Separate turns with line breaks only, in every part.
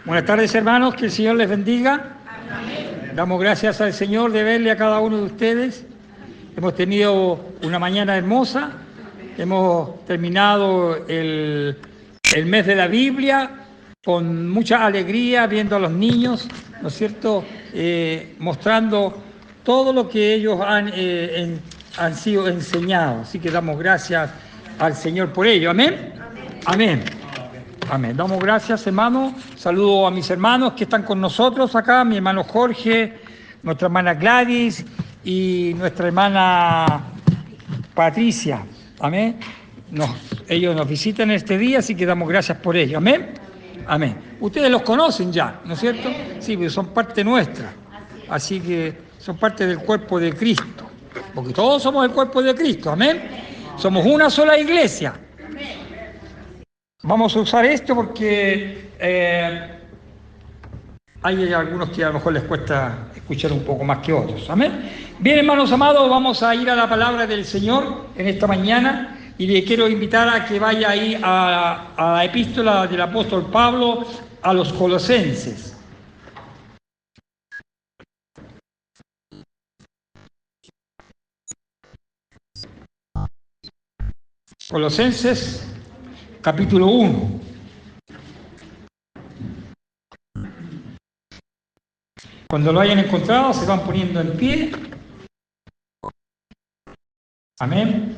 Buenas tardes, hermanos, que el Señor les bendiga. Amén. Damos gracias al Señor de verle a cada uno de ustedes. Hemos tenido una mañana hermosa, hemos terminado el mes de la Biblia con mucha alegría, viendo a los niños, ¿no es cierto?, mostrando todo lo que ellos han sido enseñados. Así que damos gracias al Señor por ello. Amén. Amén. Amén. Damos gracias, hermano. Saludo a mis hermanos que están con nosotros acá, mi hermano Jorge, nuestra hermana Gladys y nuestra hermana Patricia. Amén. Ellos nos visitan este día, así que damos gracias por ello. Amén. Amén. Ustedes los conocen ya, ¿no es cierto? Sí, porque son parte nuestra. Así que son parte del cuerpo de Cristo. Porque todos somos el cuerpo de Cristo. Amén. Somos una sola iglesia. Vamos a usar esto porque hay algunos que a lo mejor les cuesta escuchar un poco más que otros. Amén. Bien, hermanos amados, vamos a ir a la palabra del Señor en esta mañana y le quiero invitar a que vaya ahí a la epístola del apóstol Pablo a los Colosenses. Colosenses, capítulo 1. Cuando lo hayan encontrado, se van poniendo en pie. Amén.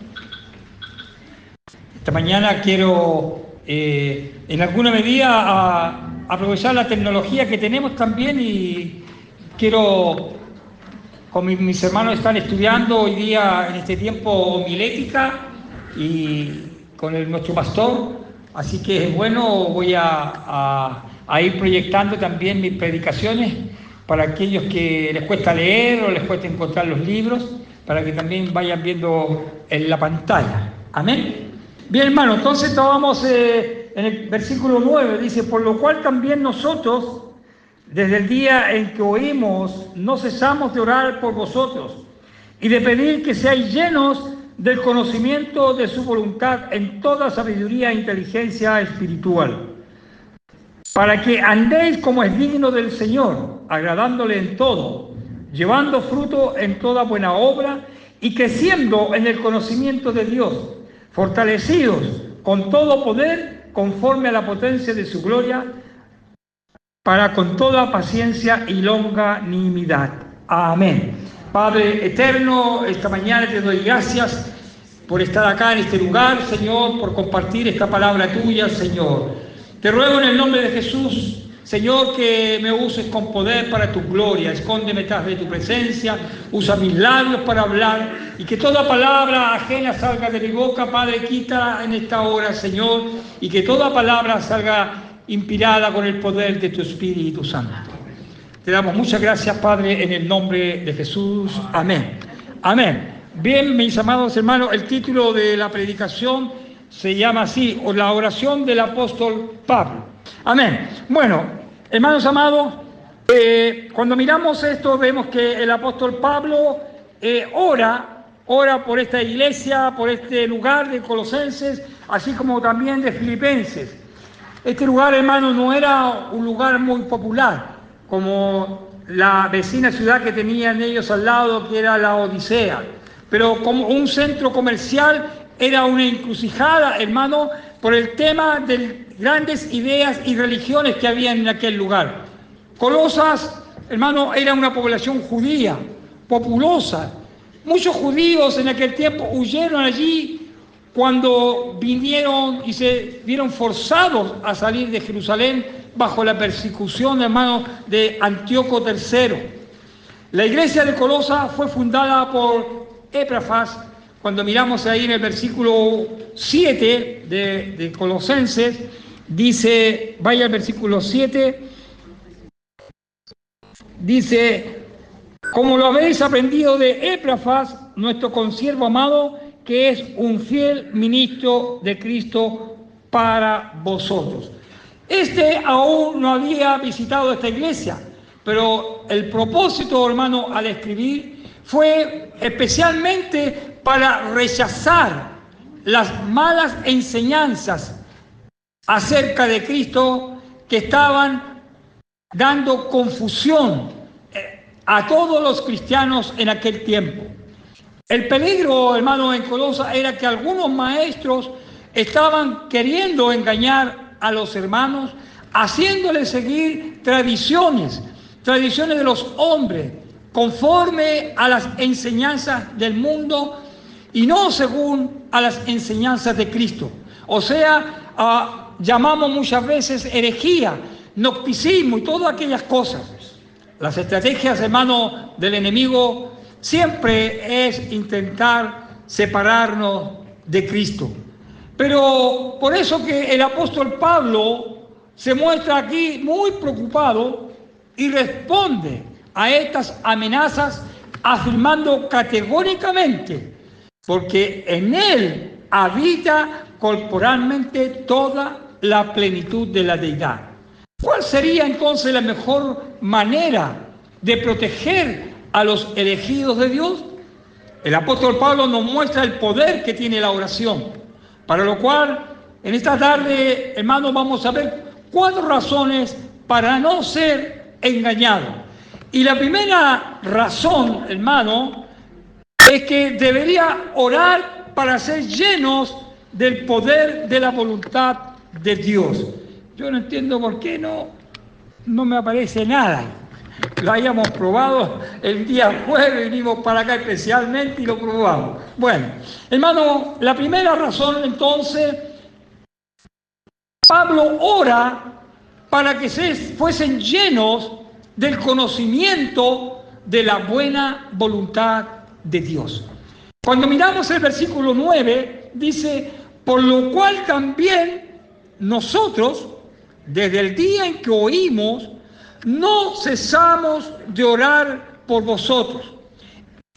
Esta mañana quiero, en alguna medida, aprovechar la tecnología que tenemos también y quiero, con mis hermanos están estudiando hoy día, en este tiempo, homilética y con nuestro pastor, así que es bueno, voy a ir proyectando también mis predicaciones para aquellos que les cuesta leer o les cuesta encontrar los libros, para que también vayan viendo en la pantalla. Amén. Bien, hermano, entonces estábamos en el versículo 9, dice, por lo cual también nosotros, desde el día en que oímos, no cesamos de orar por vosotros y de pedir que seáis llenos del conocimiento de su voluntad en toda sabiduría e inteligencia espiritual, para que andéis como es digno del Señor, agradándole en todo, llevando fruto en toda buena obra y creciendo en el conocimiento de Dios, fortalecidos con todo poder conforme a la potencia de su gloria, para con toda paciencia y longanimidad. Amén. Padre eterno, esta mañana te doy gracias por estar acá en este lugar, Señor, por compartir esta palabra tuya, Señor. Te ruego en el nombre de Jesús, Señor, que me uses con poder para tu gloria. Escóndeme tras de tu presencia, usa mis labios para hablar y que toda palabra ajena salga de mi boca, Padre, quita en esta hora, Señor, y que toda palabra salga inspirada con el poder de tu Espíritu Santo. Te damos muchas gracias, Padre, en el nombre de Jesús. Amén. Amén. Bien, mis amados hermanos, el título de la predicación se llama así, o la oración del apóstol Pablo. Amén. Bueno, hermanos amados, cuando miramos esto vemos que el apóstol Pablo ora por esta iglesia, por este lugar de Colosenses, así como también de Filipenses. Este lugar, hermano, no era un lugar muy popular, como la vecina ciudad que tenían ellos al lado, que era la Odisea, pero como un centro comercial, era una encrucijada, hermano, por el tema de grandes ideas y religiones que había en aquel lugar. Colosas, hermano, era una población judía, populosa. Muchos judíos en aquel tiempo huyeron allí cuando vinieron y se vieron forzados a salir de Jerusalén bajo la persecución, hermano, de Antíoco III. La iglesia de Colosas fue fundada por Epafras. Cuando miramos ahí en el versículo 7 de Colosenses, dice, vaya al versículo 7, dice, como lo habéis aprendido de Epafras, nuestro consiervo amado, que es un fiel ministro de Cristo para vosotros. Este aún no había visitado esta iglesia, pero el propósito, hermano, al escribir fue especialmente para rechazar las malas enseñanzas acerca de Cristo que estaban dando confusión a todos los cristianos en aquel tiempo. El peligro, hermano, en Colosas era que algunos maestros estaban queriendo engañar a los hermanos, haciéndoles seguir tradiciones de los hombres, conforme a las enseñanzas del mundo y no según a las enseñanzas de Cristo. O sea, llamamos muchas veces herejía, gnosticismo y todas aquellas cosas. Las estrategias, hermano, del enemigo siempre es intentar separarnos de Cristo. Pero por eso que el apóstol Pablo se muestra aquí muy preocupado y responde a estas amenazas afirmando categóricamente, porque en él habita corporalmente toda la plenitud de la deidad. ¿Cuál sería entonces la mejor manera de proteger a los elegidos de Dios? El apóstol Pablo nos muestra el poder que tiene la oración, para lo cual en esta tarde, hermanos, vamos a ver 4 razones para no ser engañados. Y la primera razón, hermano, es que debería orar para ser llenos del poder de la voluntad de Dios. Yo no entiendo por qué no me aparece nada. Lo hayamos probado el día jueves, vinimos para acá especialmente y lo probamos. Bueno, hermano, la primera razón entonces, Pablo ora para que fuesen llenos del conocimiento de la buena voluntad de Dios. Cuando miramos el versículo 9, dice, por lo cual también nosotros, desde el día en que oímos, no cesamos de orar por vosotros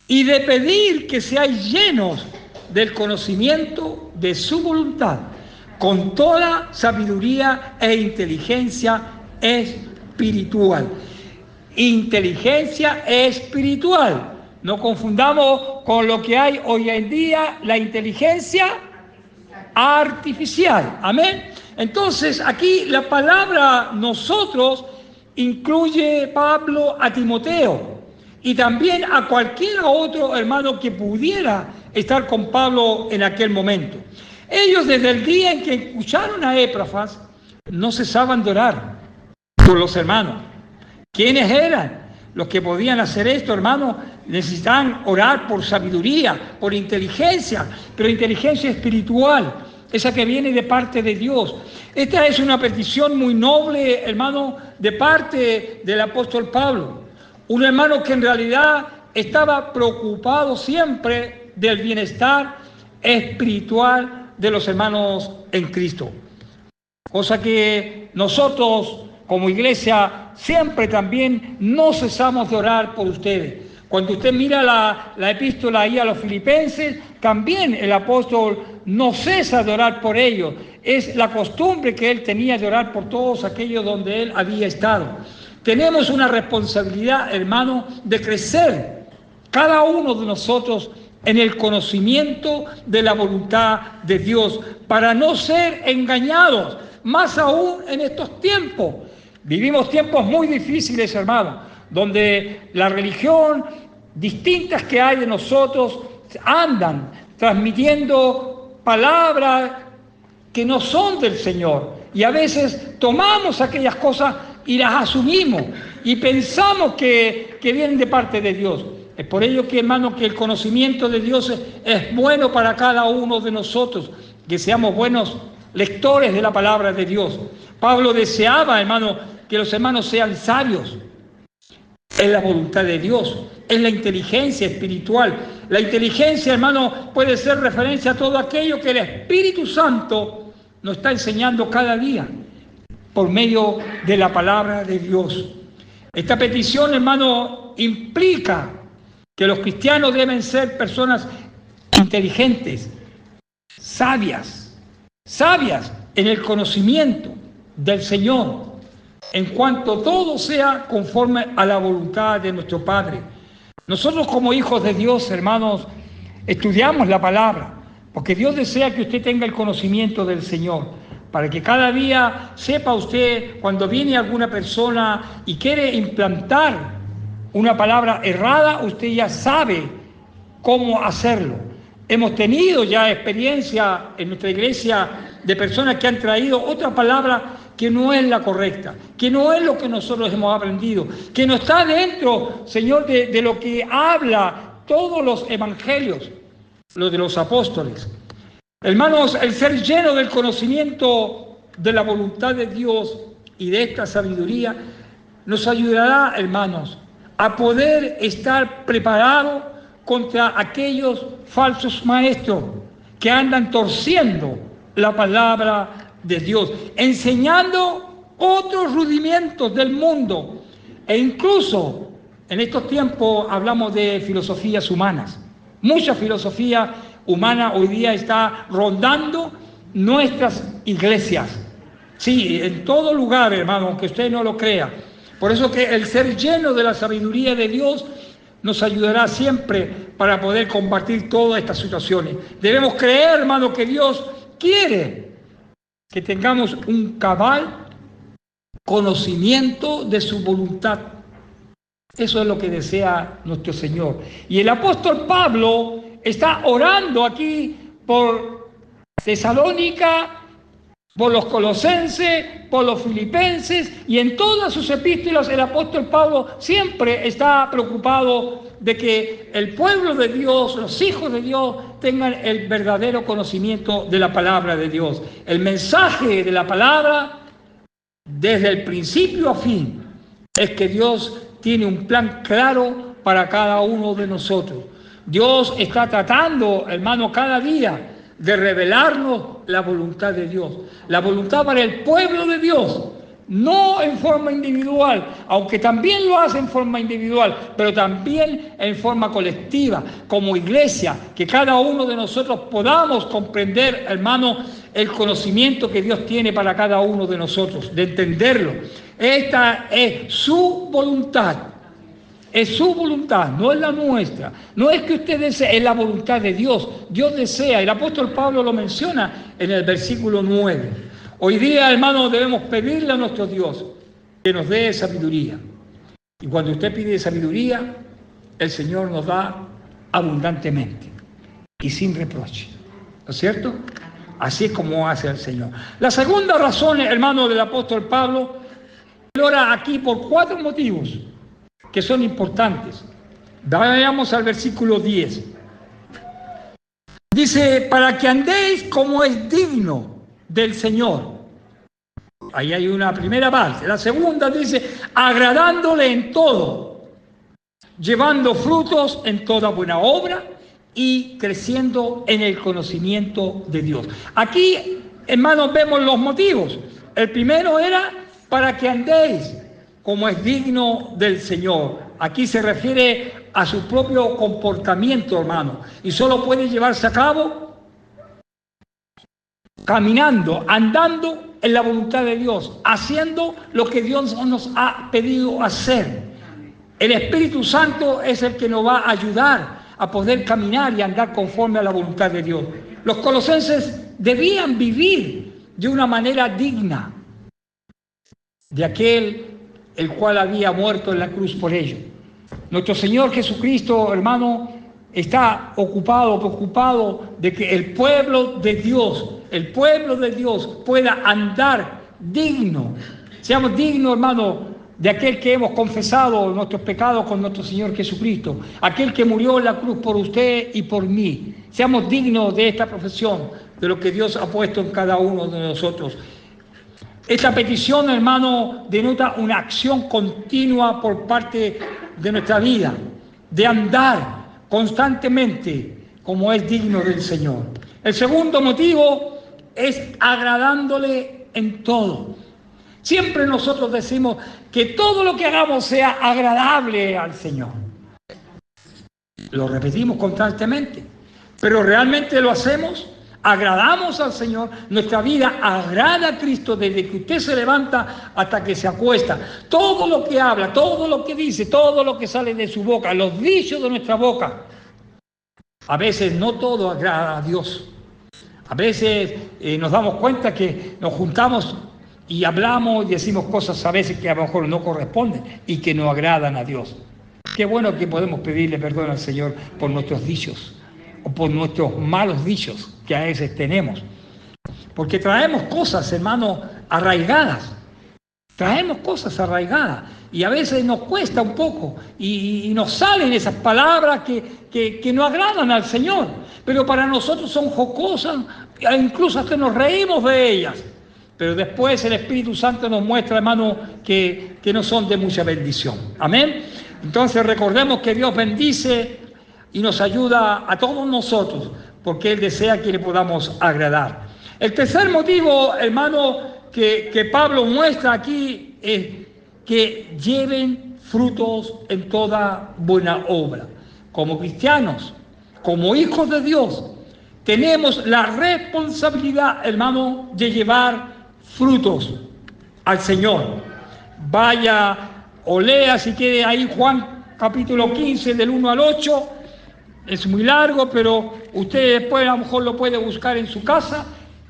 y de pedir que seáis llenos del conocimiento de su voluntad, con toda sabiduría e inteligencia espiritual. Inteligencia espiritual. No confundamos con lo que hay hoy en día, la inteligencia artificial. Amén. Entonces, aquí la palabra nosotros incluye Pablo a Timoteo y también a cualquier otro hermano que pudiera estar con Pablo en aquel momento. Ellos desde el día en que escucharon a Epafras no cesaban de orar por los hermanos. ¿Quiénes eran los que podían hacer esto, hermano? Necesitaban orar por sabiduría, por inteligencia, pero inteligencia espiritual, esa que viene de parte de Dios. Esta es una petición muy noble, hermano, de parte del apóstol Pablo. Un hermano que en realidad estaba preocupado siempre del bienestar espiritual de los hermanos en Cristo. Cosa que nosotros como iglesia siempre también no cesamos de orar por ustedes. Cuando usted mira la epístola ahí a los filipenses, también el apóstol no cesa de orar por ellos. Es la costumbre que él tenía de orar por todos aquellos donde él había estado. Tenemos una responsabilidad, hermano, de crecer cada uno de nosotros en el conocimiento de la voluntad de Dios, para no ser engañados, más aún en estos tiempos. Vivimos tiempos muy difíciles, hermano, donde la religión, distintas que hay de nosotros, andan transmitiendo palabras que no son del Señor. Y a veces tomamos aquellas cosas y las asumimos y pensamos que vienen de parte de Dios. Es por ello que, hermano, que el conocimiento de Dios es bueno para cada uno de nosotros, que seamos buenos lectores de la palabra de Dios. Pablo deseaba, hermano, que los hermanos sean sabios. Es la voluntad de Dios, es la inteligencia espiritual. La inteligencia, hermano, puede ser referencia a todo aquello que el Espíritu Santo nos está enseñando cada día por medio de la palabra de Dios. Esta petición, hermano, implica que los cristianos deben ser personas inteligentes, sabias en el conocimiento del Señor, en cuanto todo sea conforme a la voluntad de nuestro Padre. Nosotros como hijos de Dios, hermanos, estudiamos la palabra, porque Dios desea que usted tenga el conocimiento del Señor, para que cada día sepa usted, cuando viene alguna persona y quiere implantar una palabra errada, usted ya sabe cómo hacerlo. Hemos tenido ya experiencia en nuestra iglesia de personas que han traído otra palabra que no es la correcta, que no es lo que nosotros hemos aprendido, que no está dentro, Señor, de lo que habla todos los evangelios, los de los apóstoles. Hermanos, el ser lleno del conocimiento de la voluntad de Dios y de esta sabiduría nos ayudará, hermanos, a poder estar preparados contra aquellos falsos maestros que andan torciendo la palabra de Dios, enseñando otros rudimentos del mundo. E incluso en estos tiempos hablamos de filosofías humanas. Mucha filosofía humana hoy día está rondando nuestras iglesias. Sí, en todo lugar, hermano, aunque usted no lo crea. Por eso que el ser lleno de la sabiduría de Dios nos ayudará siempre para poder combatir todas estas situaciones. Debemos creer, hermano, que Dios quiere que tengamos un cabal conocimiento de su voluntad. Eso es lo que desea nuestro Señor. Y el apóstol Pablo está orando aquí por Tesalónica, por los colosenses, por los filipenses, y en todas sus epístolas el apóstol Pablo siempre está preocupado de que el pueblo de Dios, los hijos de Dios, tengan el verdadero conocimiento de la palabra de Dios. El mensaje de la palabra, desde el principio a fin, es que Dios tiene un plan claro para cada uno de nosotros. Dios está tratando, hermano, cada día de revelarnos la voluntad de Dios, la voluntad para el pueblo de Dios, no en forma individual, aunque también lo hace en forma individual, pero también en forma colectiva, como iglesia, que cada uno de nosotros podamos comprender, hermano, el conocimiento que Dios tiene para cada uno de nosotros, de entenderlo. Esta es su voluntad. Es su voluntad, no es la nuestra. No es que usted desee, es la voluntad de Dios. Dios desea, el apóstol Pablo lo menciona en el versículo 9. Hoy día, hermanos, debemos pedirle a nuestro Dios que nos dé sabiduría. Y cuando usted pide sabiduría, el Señor nos da abundantemente y sin reproche. ¿No es cierto? Así es como hace el Señor. La segunda razón, hermano, del apóstol Pablo, él ora aquí por 4 motivos que son importantes. Vayamos al versículo 10. Dice, para que andéis como es digno del Señor. Ahí hay una primera parte. La segunda dice, agradándole en todo, llevando frutos en toda buena obra y creciendo en el conocimiento de Dios. Aquí, hermanos, vemos los motivos. El primero era para que andéis como es digno del Señor. Aquí se refiere a su propio comportamiento, hermano, y solo puede llevarse a cabo caminando, andando en la voluntad de Dios, haciendo lo que Dios nos ha pedido hacer. El Espíritu Santo es el que nos va a ayudar a poder caminar y andar conforme a la voluntad de Dios. Los colosenses debían vivir de una manera digna de aquel el cual había muerto en la cruz por ellos. Nuestro Señor Jesucristo, hermano, está preocupado de que el pueblo de Dios pueda andar digno. Seamos dignos, hermano, de aquel que hemos confesado nuestros pecados con nuestro Señor Jesucristo, aquel que murió en la cruz por usted y por mí. Seamos dignos de esta profesión, de lo que Dios ha puesto en cada uno de nosotros. Esta petición, hermano, denota una acción continua por parte de nuestra vida, de andar constantemente como es digno del Señor. El segundo motivo es agradándole en todo. Siempre nosotros decimos que todo lo que hagamos sea agradable al Señor. Lo repetimos constantemente, pero ¿realmente lo hacemos? Agradamos al Señor, nuestra vida agrada a Cristo desde que usted se levanta hasta que se acuesta. Todo lo que habla, todo lo que dice, todo lo que sale de su boca, los dichos de nuestra boca. A veces no todo agrada a Dios. A veces nos damos cuenta que nos juntamos y hablamos y decimos cosas a veces que a lo mejor no corresponden y que no agradan a Dios. Qué bueno que podemos pedirle perdón al Señor por nuestros dichos o por nuestros malos dichos que a veces tenemos. Porque traemos cosas, hermano, arraigadas. Traemos cosas arraigadas y a veces nos cuesta un poco y nos salen esas palabras que no agradan al Señor, pero para nosotros son jocosas, incluso hasta nos reímos de ellas, pero después el Espíritu Santo nos muestra, hermano, que no son de mucha bendición. Amén. Entonces recordemos que Dios bendice y nos ayuda a todos nosotros porque Él desea que le podamos agradar. El tercer motivo, hermano, que Pablo muestra aquí es que lleven frutos en toda buena obra. Como cristianos, como hijos de Dios, tenemos la responsabilidad, hermano, de llevar frutos al Señor. Vaya o lea si quiere ahí Juan capítulo 15 del 1 al 8. Es muy largo, pero usted después a lo mejor lo puede buscar en su casa,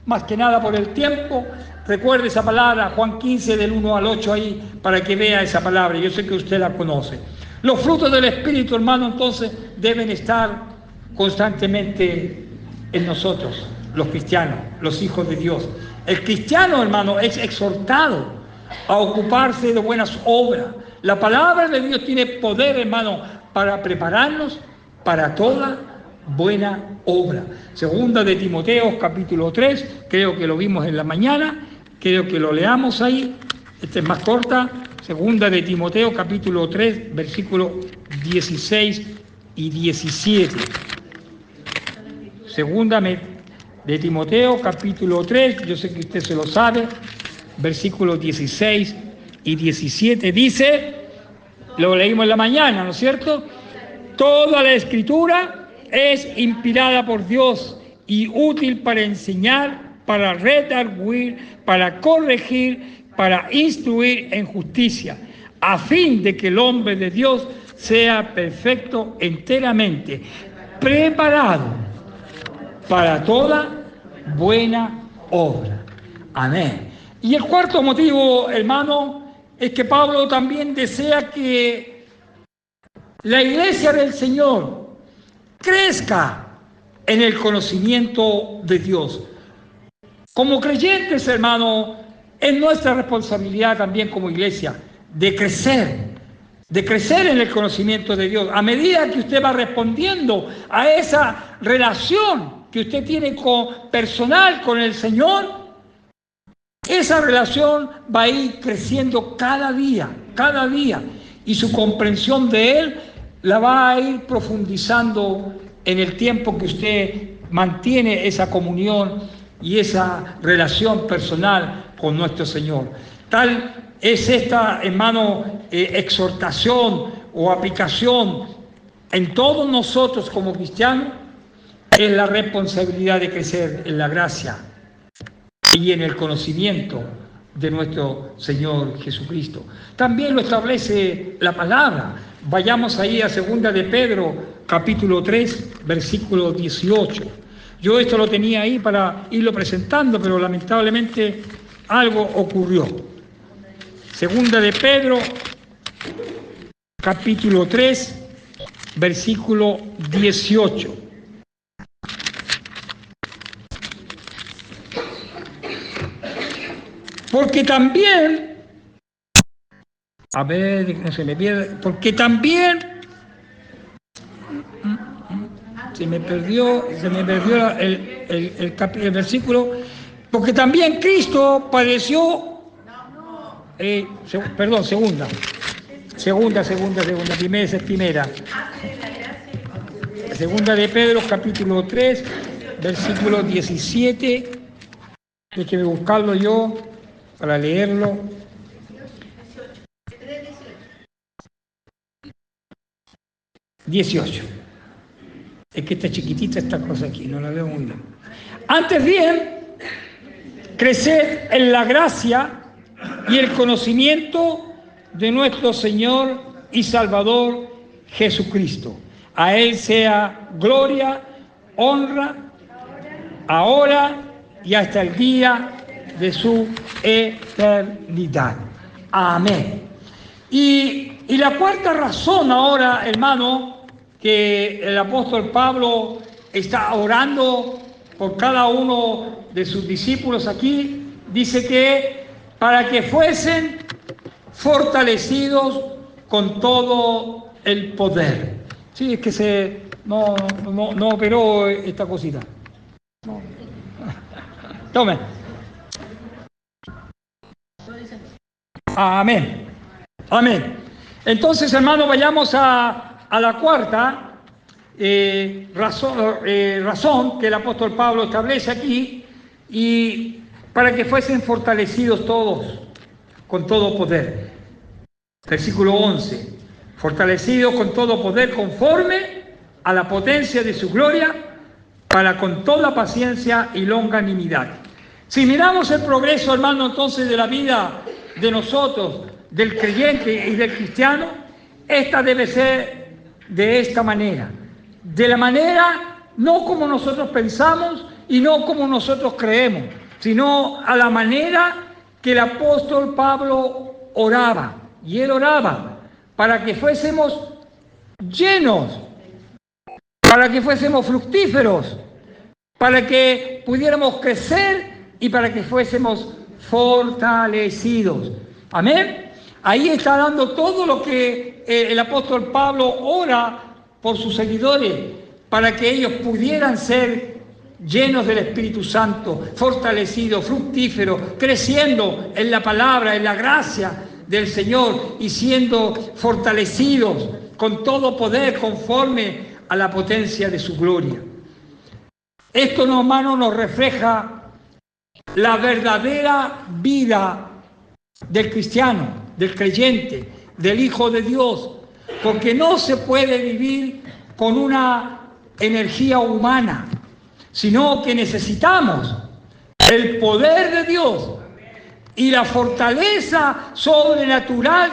más que nada por el tiempo. Recuerde esa palabra, Juan 15 del 1 al 8 ahí, para que vea esa palabra. Yo sé que usted la conoce. Los frutos del Espíritu, hermano, entonces deben estar constantemente en nosotros, los cristianos, los hijos de Dios. El cristiano, hermano, es exhortado a ocuparse de buenas obras. La palabra de Dios tiene poder, hermano, para prepararnos para toda buena obra. Segunda de Timoteo, capítulo 3, creo que lo vimos en la mañana, creo que lo leamos ahí, esta es más corta. Segunda de Timoteo, capítulo 3, versículos 16 y 17. Segunda de Timoteo, capítulo 3, yo sé que usted se lo sabe, versículos 16 y 17, dice, lo leímos en la mañana, ¿no es cierto? Toda la Escritura es inspirada por Dios y útil para enseñar, para redarguir, para corregir, para instruir en justicia, a fin de que el hombre de Dios sea perfecto enteramente, preparado para toda buena obra. Amén. Y el cuarto motivo, hermano, es que Pablo también desea que la iglesia del Señor crezca en el conocimiento de Dios. Como creyentes, hermano, es nuestra responsabilidad también como iglesia de crecer en el conocimiento de Dios. A medida que usted va respondiendo a esa relación que usted tiene personal con el Señor, esa relación va a ir creciendo cada día, y su comprensión de Él la va a ir profundizando en el tiempo que usted mantiene esa comunión y esa relación personal con nuestro Señor. Tal es esta, hermano, exhortación o aplicación en todos nosotros como cristianos, es la responsabilidad de crecer en la gracia y en el conocimiento de nuestro Señor Jesucristo. También lo establece la palabra. Vayamos ahí a 2 de Pedro, capítulo 3, versículo 18. Yo esto lo tenía ahí para irlo presentando, pero lamentablemente algo ocurrió. 2 de Pedro, capítulo 3, versículo 18. Porque también, a ver, no se me pierde, porque también se me perdió el versículo, porque también Cristo padeció, segunda, primera es primera. Segunda de Pedro, capítulo 3, versículo 17, déjeme buscarlo yo para leerlo. 18. Es que está chiquitita esta cosa aquí, no la veo muy bien. Antes bien, crecer en la gracia y el conocimiento de nuestro Señor y Salvador Jesucristo. A Él sea gloria, honra, ahora y hasta el día de su eternidad. Amén. Y la cuarta razón ahora, hermano, que el apóstol Pablo está orando por cada uno de sus discípulos aquí, dice que para que fuesen fortalecidos con todo el poder. Sí, es que no operó esta cosita. No. Tome. Amén. Amén. Entonces, hermano, vayamos a la cuarta razón que el apóstol Pablo establece aquí, y para que fuesen fortalecidos todos con todo poder. Versículo 11. Fortalecidos con todo poder conforme a la potencia de su gloria, para con toda paciencia y longanimidad. Si miramos el progreso, hermano, entonces de la vida de nosotros, del creyente y del cristiano, esta debe ser de esta manera. De la manera no como nosotros pensamos y no como nosotros creemos, sino a la manera que el apóstol Pablo oraba. Y él oraba para que fuésemos llenos, para que fuésemos fructíferos, para que pudiéramos crecer y para que fuésemos fortalecidos. Amén. Ahí está dando todo lo que el apóstol Pablo ora por sus seguidores, para que ellos pudieran ser llenos del Espíritu Santo, fortalecidos, fructíferos, creciendo en la palabra, en la gracia del Señor y siendo fortalecidos con todo poder conforme a la potencia de su gloria. Esto, hermano, nos refleja la verdadera vida del cristiano, del creyente, del Hijo de Dios, porque no se puede vivir con una energía humana, sino que necesitamos el poder de Dios y la fortaleza sobrenatural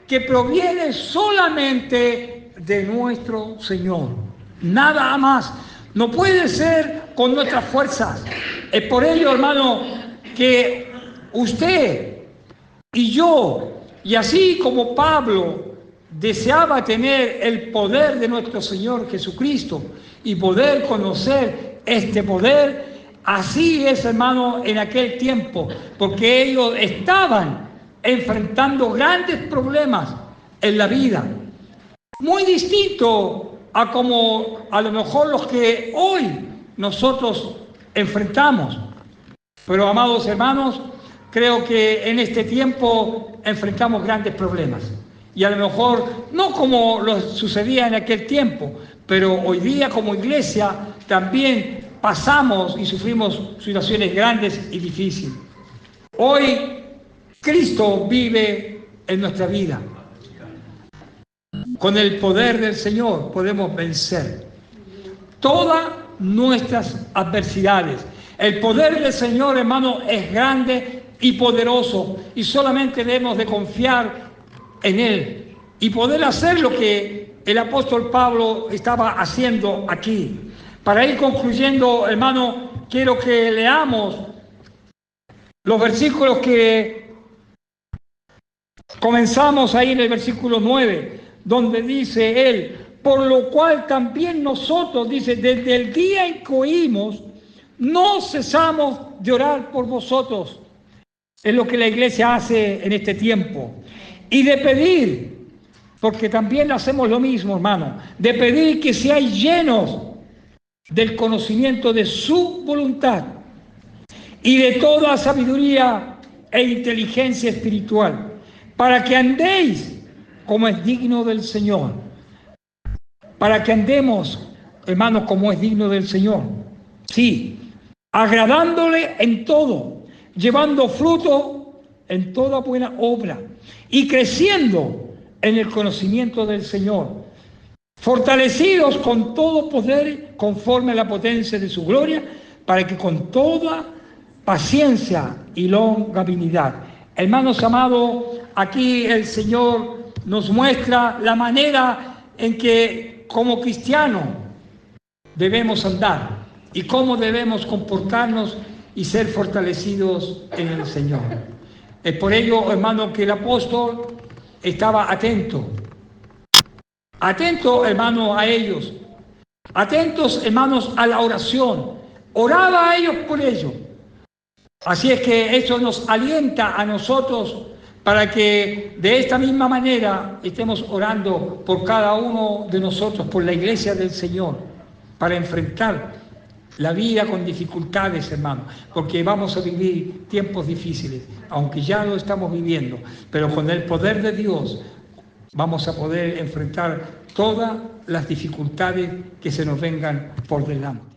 que proviene solamente de nuestro Señor. Nada más. No puede ser con nuestras fuerzas. Es por ello, hermano, que usted y yo, y así como Pablo deseaba tener el poder de nuestro Señor Jesucristo y poder conocer este poder, así es, hermano, en aquel tiempo, porque ellos estaban enfrentando grandes problemas en la vida, muy distinto a como a lo mejor los que hoy nosotros enfrentamos. Pero, amados hermanos, creo que en este tiempo enfrentamos grandes problemas. Y a lo mejor no como lo sucedía en aquel tiempo, pero hoy día como iglesia también pasamos y sufrimos situaciones grandes y difíciles. Hoy Cristo vive en nuestra vida. Con el poder del Señor podemos vencer todas nuestras adversidades. El poder del Señor, hermano, es grande y poderoso, y solamente debemos de confiar en Él y poder hacer lo que el apóstol Pablo estaba haciendo aquí. Para ir concluyendo, hermano, quiero que leamos los versículos que comenzamos ahí en el versículo 9, donde dice él: por lo cual también nosotros, dice, desde el día en que oímos, no cesamos de orar por vosotros. Es lo que la iglesia hace en este tiempo. Y de pedir, porque también hacemos lo mismo, hermano, de pedir que seáis llenos del conocimiento de su voluntad y de toda sabiduría e inteligencia espiritual, para que andéis como es digno del Señor. Para que andemos, hermanos, como es digno del Señor. Sí, agradándole en todo, llevando fruto en toda buena obra y creciendo en el conocimiento del Señor, fortalecidos con todo poder conforme a la potencia de su gloria, para que con toda paciencia y longanimidad. Hermanos amados, aquí el Señor nos muestra la manera en que como cristianos debemos andar. y cómo debemos comportarnos y ser fortalecidos en el Señor. Es por ello, hermano, que el apóstol estaba atento, hermano, a ellos, atentos, hermanos, a la oración, oraba a ellos por ello. Así es que eso nos alienta a nosotros para que de esta misma manera estemos orando por cada uno de nosotros, por la iglesia del Señor, para enfrentar la vida con dificultades, hermano, porque vamos a vivir tiempos difíciles, aunque ya lo estamos viviendo, pero con el poder de Dios vamos a poder enfrentar todas las dificultades que se nos vengan por delante.